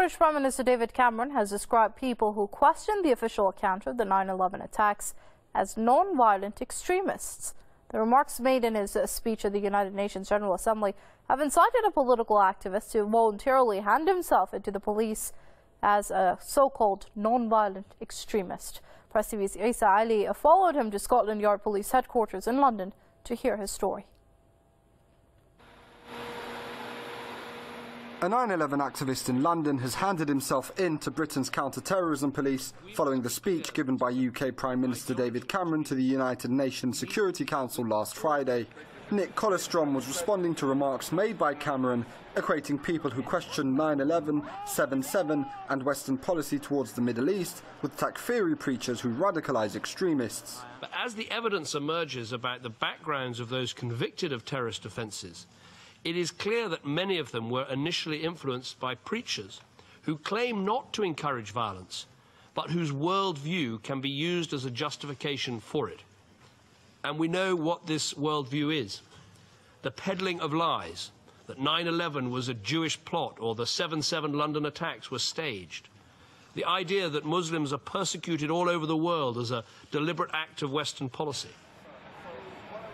British Prime Minister David Cameron has described people who question the official account of the 9/11 attacks as non-violent extremists. The remarks made in his speech at the United Nations General Assembly have incited a political activist to voluntarily hand himself into the police as a so-called non-violent extremist. Press TV's Isa Ali followed him to Scotland Yard Police headquarters in London to hear his story. A 9/11 activist in London has handed himself in to Britain's counter-terrorism police following the speech given by UK Prime Minister David Cameron to the United Nations Security Council last Friday. Nick Kollerstrom was responding to remarks made by Cameron, equating people who question 9/11, 7/7 and Western policy towards the Middle East with Takfiri preachers who radicalize extremists. But as the evidence emerges about the backgrounds of those convicted of terrorist offences, it is clear that many of them were initially influenced by preachers who claim not to encourage violence, but whose worldview can be used as a justification for it. And we know what this worldview is. The peddling of lies, that 9/11 was a Jewish plot or the 7/7 London attacks were staged. The idea that Muslims are persecuted all over the world as a deliberate act of Western policy.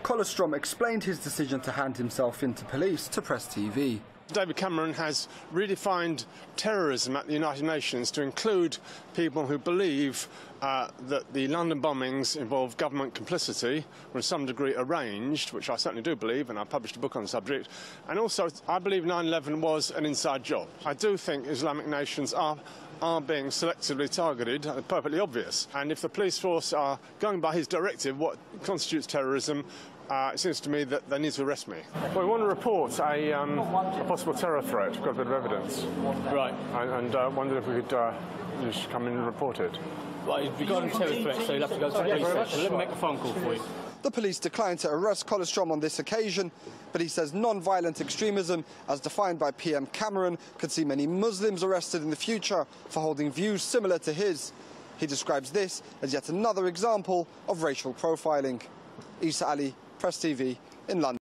Kollerstrom explained his decision to hand himself into police to Press TV. David Cameron has redefined terrorism at the United Nations to include people who believe that the London bombings involve government complicity, or in some degree arranged, which I certainly do believe, and I published a book on the subject. And also, I believe 9/11 was an inside job. I do think Islamic nations are being selectively targeted, perfectly obvious. And if the police force are going by his directive, what constitutes terrorism, it seems to me that they need to arrest me. Well, we want to report a possible terror threat. We've got a bit of evidence. Right. And wondered if we could just come in and report it. Right, regarding terror threats, so you'll have to go to the police station. Let me make a phone call for you. The police declined to arrest Kollerstrom on this occasion, but he says non-violent extremism, as defined by PM Cameron, could see many Muslims arrested in the future for holding views similar to his. He describes this as yet another example of racial profiling. Isa Ali, Press TV in London.